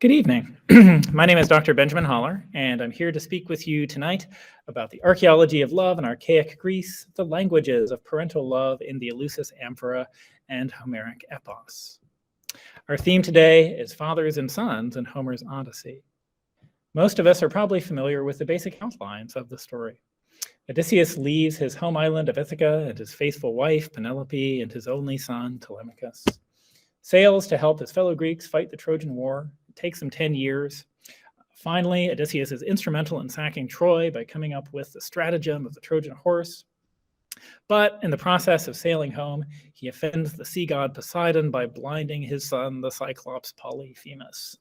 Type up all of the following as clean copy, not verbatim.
Good evening. My name is Dr. Benjamin Haller, and I'm here to speak with you tonight about the archaeology of love in archaic Greece, the languages of parental love in the Elusis Amphora, and Homeric epos. Our theme today is fathers and sons in Homer's Odyssey. Most of us are probably familiar with the basic outlines of the story. Odysseus leaves his home island of Ithaca and his faithful wife, Penelope, and his only son, Telemachus. Sails to help his fellow Greeks fight the Trojan War. It takes him 10 years. Finally, Odysseus is instrumental in sacking Troy by coming up with the stratagem of the Trojan horse. But in the process of sailing home, he offends the sea god Poseidon by blinding his son, the Cyclops Polyphemus.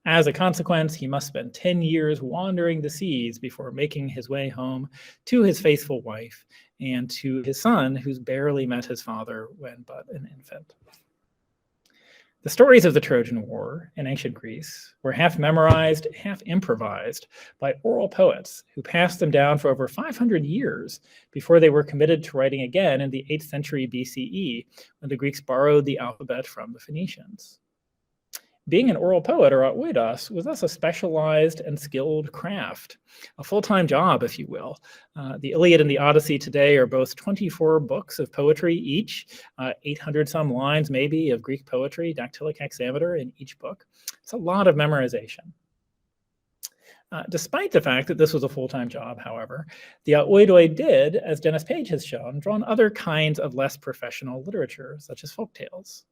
As a consequence, he must spend 10 years wandering the seas before making his way home to his faithful wife and to his son, who's barely met his father when but an infant. The stories of the Trojan War in ancient Greece were half memorized, half improvised by oral poets who passed them down for over 500 years before they were committed to writing again in the 8th century BCE, when the Greeks borrowed the alphabet from the Phoenicians. Being an oral poet, or oidos, was thus a specialized and skilled craft, a full-time job, if you will. The Iliad and the Odyssey today are both 24 books of poetry each, 800 some lines maybe of Greek poetry, dactylic hexameter in each book. It's a lot of memorization. Despite the fact that this was a full-time job, however, the oidoi did, as Dennis Page has shown, draw on other kinds of less professional literature, such as folktales.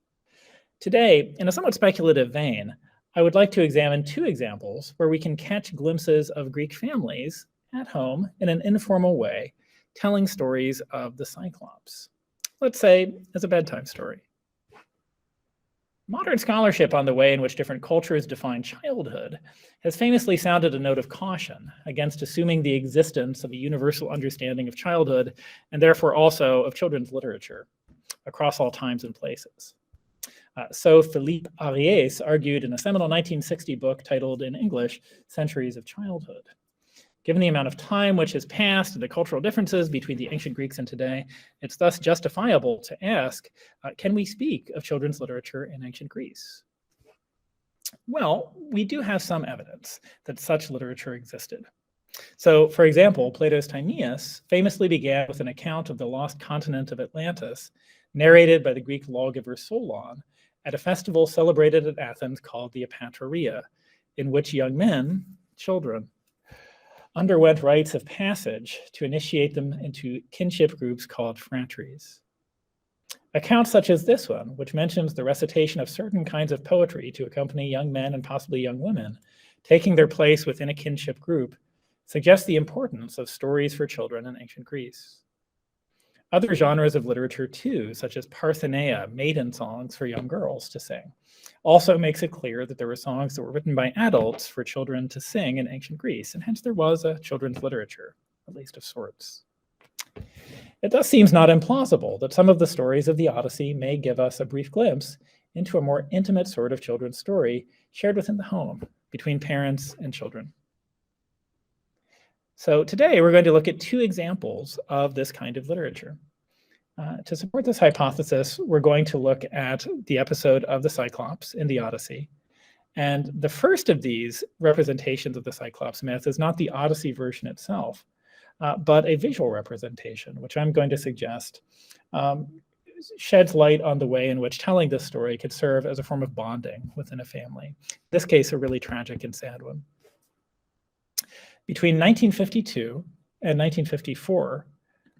Today, in a somewhat speculative vein, I would like to examine two examples where we can catch glimpses of Greek families at home in an informal way, telling stories of the Cyclops. Let's say as a bedtime story. Modern scholarship on the way in which different cultures define childhood has famously sounded a note of caution against assuming the existence of a universal understanding of childhood, and therefore also of children's literature across all times and places. So Philippe Ariès argued in a seminal 1960 book titled in English, Centuries of Childhood. Given the amount of time which has passed and the cultural differences between the ancient Greeks and today, it's thus justifiable to ask, can we speak of children's literature in ancient Greece? Well, we do have some evidence that such literature existed. So, for example, Plato's Timaeus famously began with an account of the lost continent of Atlantis, narrated by the Greek lawgiver Solon, at a festival celebrated at Athens called the Apatroria, in which young men, children, underwent rites of passage to initiate them into kinship groups called phratries. Accounts such as this one, which mentions the recitation of certain kinds of poetry to accompany young men and possibly young women, taking their place within a kinship group, suggest the importance of stories for children in ancient Greece. Other genres of literature too, such as partheneia, maiden songs for young girls to sing, also makes it clear that there were songs that were written by adults for children to sing in ancient Greece, and hence there was a children's literature, at least of sorts. It thus seems not implausible that some of the stories of the Odyssey may give us a brief glimpse into a more intimate sort of children's story shared within the home, between parents and children. So today we're going to look at two examples of this kind of literature. To support this hypothesis, we're going to look at the episode of the Cyclops in the Odyssey. And the first of these representations of the Cyclops myth is not the Odyssey version itself, but a visual representation, which I'm going to suggest sheds light on the way in which telling this story could serve as a form of bonding within a family. In this case, a really tragic and sad one. Between 1952 and 1954,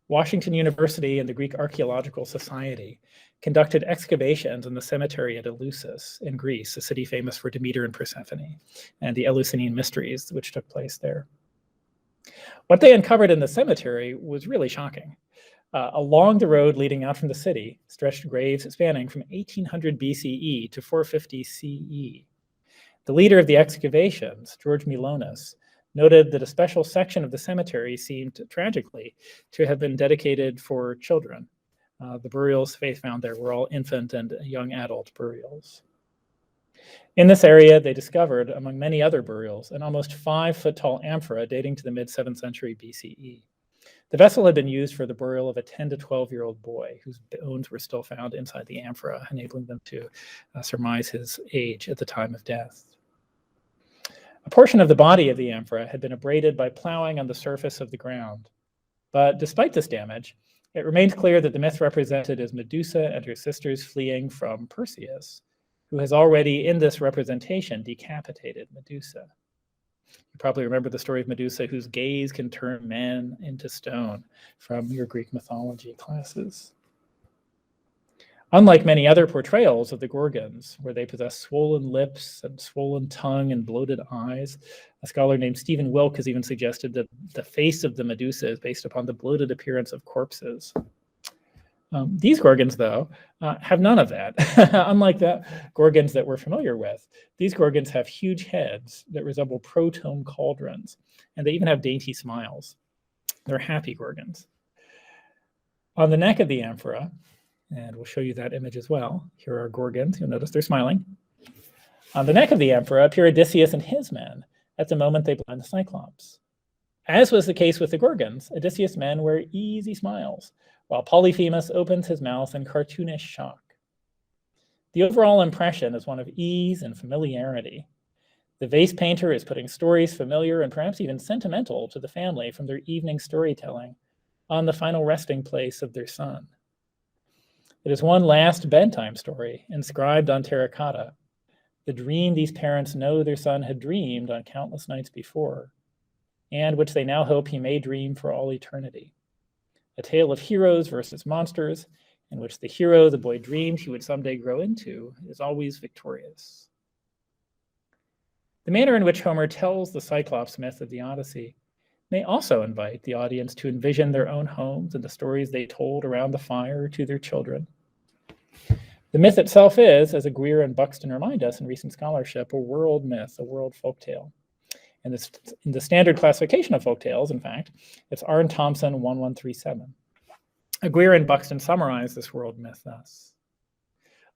Washington University and the Greek Archaeological Society conducted excavations in the cemetery at Elusis in Greece, a city famous for Demeter and Persephone, and the Eleusinian mysteries which took place there. What they uncovered in the cemetery was really shocking. Along the road leading out from the city stretched graves spanning from 1800 BCE to 450 CE. The leader of the excavations, George Milonas, noted that a special section of the cemetery seemed tragically to have been dedicated for children. The burials Faith found there were all infant and young adult burials. In this area, they discovered, among many other burials, an almost 5-foot-tall amphora dating to the mid-7th century BCE. The vessel had been used for the burial of a 10 to 12-year-old boy whose bones were still found inside the amphora, enabling them to surmise his age at the time of death. A portion of the body of the amphora had been abraded by plowing on the surface of the ground. But despite this damage, it remains clear that the myth represented is Medusa and her sisters fleeing from Perseus, who has already, in this representation, decapitated Medusa. You probably remember the story of Medusa, whose gaze can turn men into stone, from your Greek mythology classes. Unlike many other portrayals of the Gorgons, where they possess swollen lips and swollen tongue and bloated eyes, a scholar named Stephen Wilk has even suggested that the face of the Medusa is based upon the bloated appearance of corpses. These Gorgons, though, have none of that. Unlike the Gorgons that we're familiar with, these Gorgons have huge heads that resemble proton cauldrons, and they even have dainty smiles. They're happy Gorgons. On the neck of the amphora, and we'll show you that image as well. Here are Gorgons. You'll notice they're smiling. On the neck of the amphora appear Odysseus and his men at the moment they blind the Cyclops. As was the case with the Gorgons, Odysseus' men wear easy smiles, while Polyphemus opens his mouth in cartoonish shock. The overall impression is one of ease and familiarity. The vase painter is putting stories familiar and perhaps even sentimental to the family from their evening storytelling on the final resting place of their son. It is one last bedtime story inscribed on terracotta, the dream these parents know their son had dreamed on countless nights before, and which they now hope he may dream for all eternity. A tale of heroes versus monsters, in which the hero the boy dreamed he would someday grow into is always victorious. The manner in which Homer tells the Cyclops myth of the Odyssey may also invite the audience to envision their own homes and the stories they told around the fire to their children. The myth itself is, as Aguirre and Buxton remind us in recent scholarship, a world myth, a world folktale. In the standard classification of folktales, in fact, it's Arne Thompson 1137. Aguirre and Buxton summarize this world myth thus.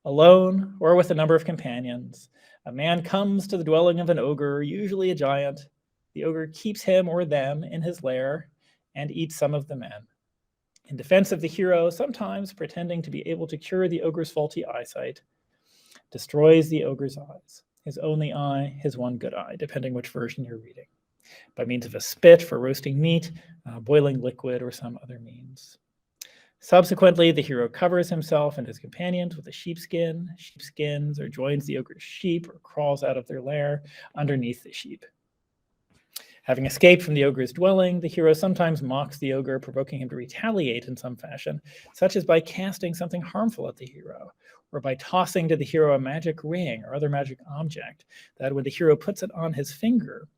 Alone or with a number of companions, a man comes to the dwelling of an ogre, usually a giant. The ogre keeps him or them in his lair and eats some of the men. In defense of the hero, sometimes pretending to be able to cure the ogre's faulty eyesight, destroys the ogre's eyes, his only eye, his one good eye, depending which version you're reading, by means of a spit for roasting meat, boiling liquid, or some other means. Subsequently, the hero covers himself and his companions with a sheepskins, or joins the ogre's sheep, or crawls out of their lair underneath the sheep. Having escaped from the ogre's dwelling, the hero sometimes mocks the ogre, provoking him to retaliate in some fashion, such as by casting something harmful at the hero, or by tossing to the hero a magic ring or other magic object that, when the hero puts it on his finger,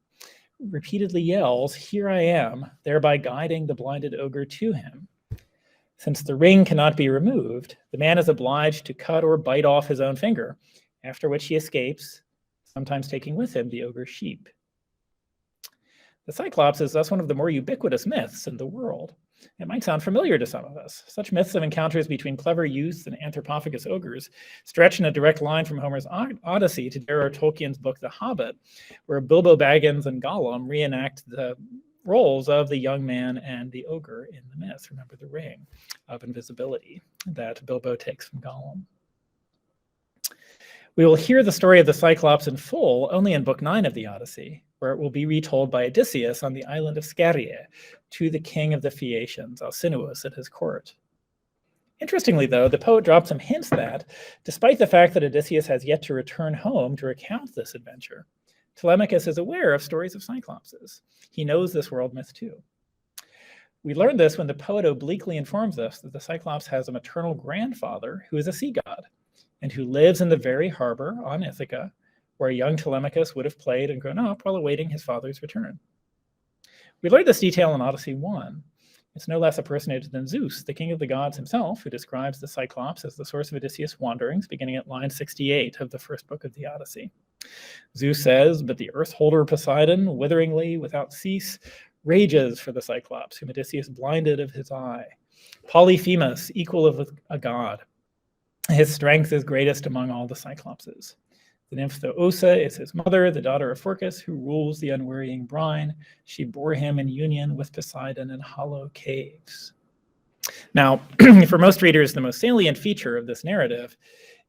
repeatedly yells, "Here I am," thereby guiding the blinded ogre to him. Since the ring cannot be removed, the man is obliged to cut or bite off his own finger, after which he escapes, sometimes taking with him the ogre's sheep. The Cyclops is thus one of the more ubiquitous myths in the world. It might sound familiar to some of us. Such myths of encounters between clever youths and anthropophagus ogres stretch in a direct line from Homer's Odyssey to J.R.R. Tolkien's book The Hobbit, where Bilbo Baggins and Gollum reenact the roles of the young man and the ogre in the myth. Remember the ring of invisibility that Bilbo takes from Gollum. We will hear the story of the Cyclops in full only in Book 9 of the Odyssey, where it will be retold by Odysseus on the island of Scheria to the king of the Phaeacians, Alcinous, at his court. Interestingly, though, the poet drops some hints that, despite the fact that Odysseus has yet to return home to recount this adventure, Telemachus is aware of stories of Cyclopses. He knows this world myth too. We learn this when the poet obliquely informs us that the Cyclops has a maternal grandfather who is a sea god, and who lives in the very harbor on Ithaca, where young Telemachus would have played and grown up while awaiting his father's return. We learned this detail in Odyssey 1. It's no less a personage than Zeus, the king of the gods himself, who describes the Cyclops as the source of Odysseus' wanderings, beginning at line 68 of the first book of the Odyssey. Zeus says, "But the earth-holder Poseidon, witheringly, without cease, rages for the Cyclops, whom Odysseus blinded of his eye. Polyphemus, equal of a god. His strength is greatest among all the Cyclopses. The nymph Thoosa is his mother, the daughter of Phorcys, who rules the unwearying brine. She bore him in union with Poseidon in hollow caves." Now, for most readers, the most salient feature of this narrative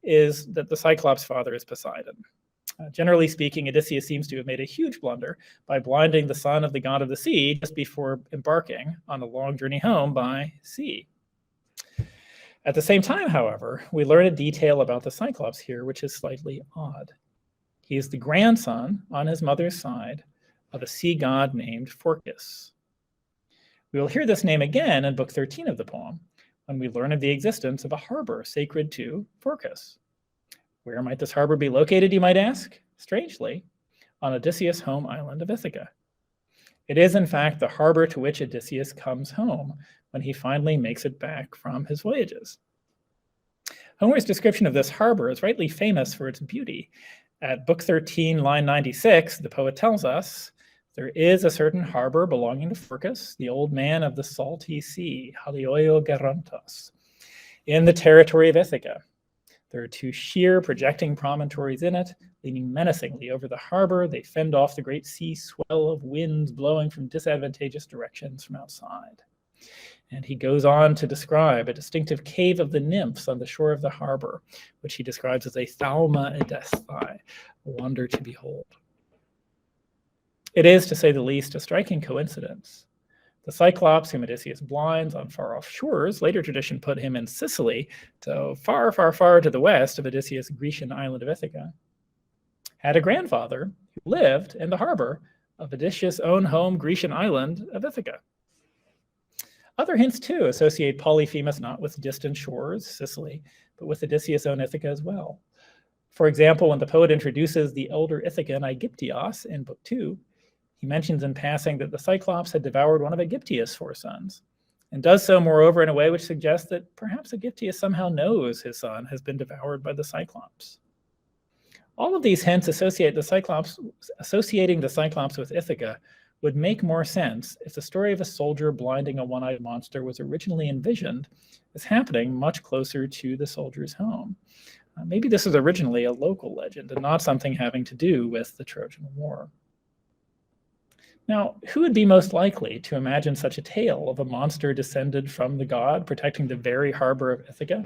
is that the Cyclops' father is Poseidon. Generally speaking, Odysseus seems to have made a huge blunder by blinding the son of the god of the sea just before embarking on a long journey home by sea. At the same time, however, we learn a detail about the Cyclops here which is slightly odd. He is the grandson on his mother's side of a sea god named Phorcys. We will hear this name again in Book 13 of the poem, when we learn of the existence of a harbor sacred to Phorcys. Where might this harbor be located, you might ask? Strangely, on Odysseus' home island of Ithaca. It is, in fact, the harbor to which Odysseus comes home when he finally makes it back from his voyages. Homer's description of this harbor is rightly famous for its beauty. At Book 13, line 96, the poet tells us, "There is a certain harbor belonging to Phorcys, the old man of the salty sea, Halioio Gerontos, in the territory of Ithaca. There are two sheer projecting promontories in it, leaning menacingly over the harbor. They fend off the great sea swell of winds blowing from disadvantageous directions from outside." And he goes on to describe a distinctive cave of the nymphs on the shore of the harbor, which he describes as a thauma edesthai, a wonder to behold. It is, to say the least, a striking coincidence. The Cyclops, whom Odysseus blinds on far-off shores, later tradition put him in Sicily, so far, far, far to the west of Odysseus' Grecian island of Ithaca, had a grandfather who lived in the harbor of Odysseus' own home Grecian island of Ithaca. Other hints, too, associate Polyphemus not with distant shores, Sicily, but with Odysseus' own Ithaca as well. For example, when the poet introduces the elder Ithacan Aegyptios in Book 2, he mentions in passing that the Cyclops had devoured one of Aegyptius' 4 sons, and does so, moreover, in a way which suggests that perhaps Aegyptius somehow knows his son has been devoured by the Cyclops. All of these hints associating the Cyclops with Ithaca would make more sense if the story of a soldier blinding a one-eyed monster was originally envisioned as happening much closer to the soldier's home. Maybe this was originally a local legend and not something having to do with the Trojan War. Now, who would be most likely to imagine such a tale of a monster descended from the god protecting the very harbor of Ithaca,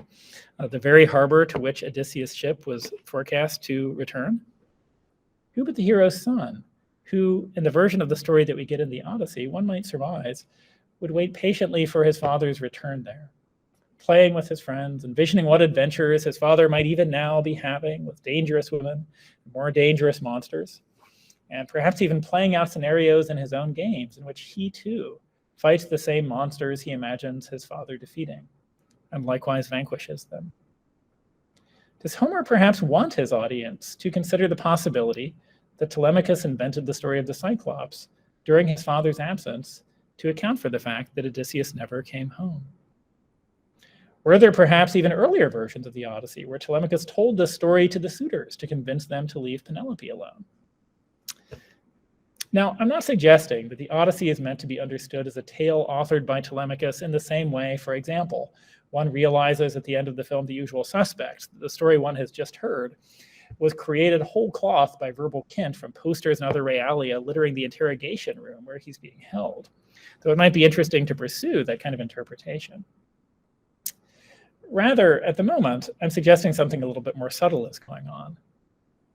the very harbor to which Odysseus' ship was forecast to return? Who but the hero's son, who, in the version of the story that we get in the Odyssey, one might surmise, would wait patiently for his father's return there, playing with his friends, envisioning what adventures his father might even now be having with dangerous women, more dangerous monsters, and perhaps even playing out scenarios in his own games in which he, too, fights the same monsters he imagines his father defeating, and likewise vanquishes them. Does Homer perhaps want his audience to consider the possibility that Telemachus invented the story of the Cyclops during his father's absence to account for the fact that Odysseus never came home? Were there perhaps even earlier versions of the Odyssey where Telemachus told this story to the suitors to convince them to leave Penelope alone? Now, I'm not suggesting that the Odyssey is meant to be understood as a tale authored by Telemachus in the same way, for example, one realizes at the end of the film The Usual Suspects that the story one has just heard was created whole cloth by verbal cant from posters and other realia littering the interrogation room where he's being held. Though it might be interesting to pursue that kind of interpretation. Rather, at the moment, I'm suggesting something a little bit more subtle is going on.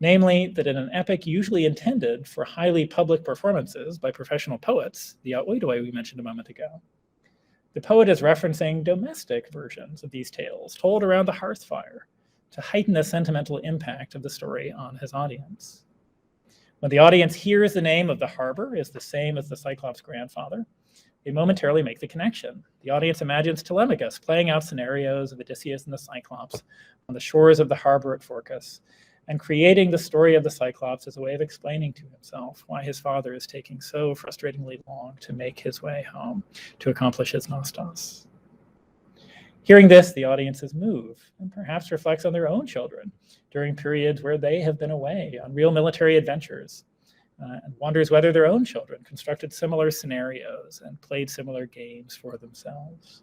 Namely, that in an epic usually intended for highly public performances by professional poets, the Oidoi we mentioned a moment ago, the poet is referencing domestic versions of these tales told around the hearth fire to heighten the sentimental impact of the story on his audience. When the audience hears the name of the harbor is the same as the Cyclops' grandfather, they momentarily make the connection. The audience imagines Telemachus playing out scenarios of Odysseus and the Cyclops on the shores of the harbor at Phorcys, and creating the story of the Cyclops as a way of explaining to himself why his father is taking so frustratingly long to make his way home to accomplish his nostos. Hearing this, the audiences move and perhaps reflects on their own children during periods where they have been away on real military adventures, and wonders whether their own children constructed similar scenarios and played similar games for themselves.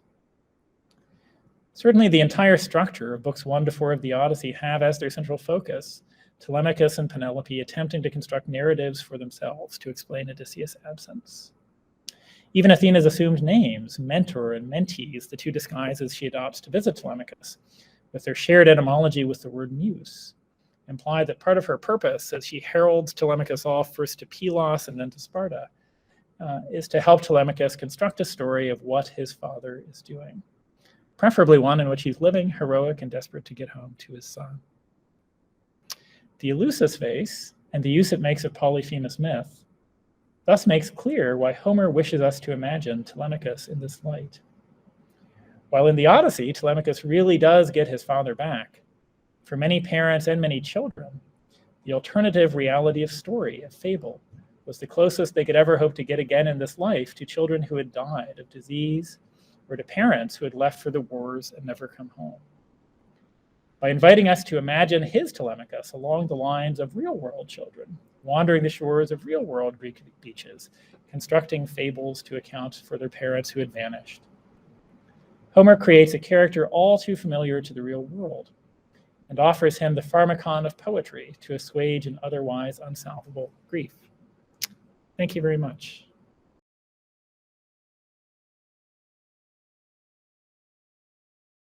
Certainly, the entire structure of books 1 to 4 of the Odyssey have as their central focus Telemachus and Penelope attempting to construct narratives for themselves to explain Odysseus' absence. Even Athena's assumed names, mentor and mentees, the two disguises she adopts to visit Telemachus, with their shared etymology with the word muse, imply that part of her purpose as she heralds Telemachus off first to Pylos and then to Sparta is to help Telemachus construct a story of what his father is doing, preferably one in which he's living, heroic, and desperate to get home to his son. The Elusis vase and the use it makes of Polyphemus myth thus makes clear why Homer wishes us to imagine Telemachus in this light. While in the Odyssey, Telemachus really does get his father back, for many parents and many children, the alternative reality of story, of fable, was the closest they could ever hope to get again in this life to children who had died of disease or to parents who had left for the wars and never come home. By inviting us to imagine his Telemachus along the lines of real-world children, wandering the shores of real-world Greek beaches, constructing fables to account for their parents who had vanished, Homer creates a character all too familiar to the real world and offers him the pharmacon of poetry to assuage an otherwise unsolvable grief. Thank you very much.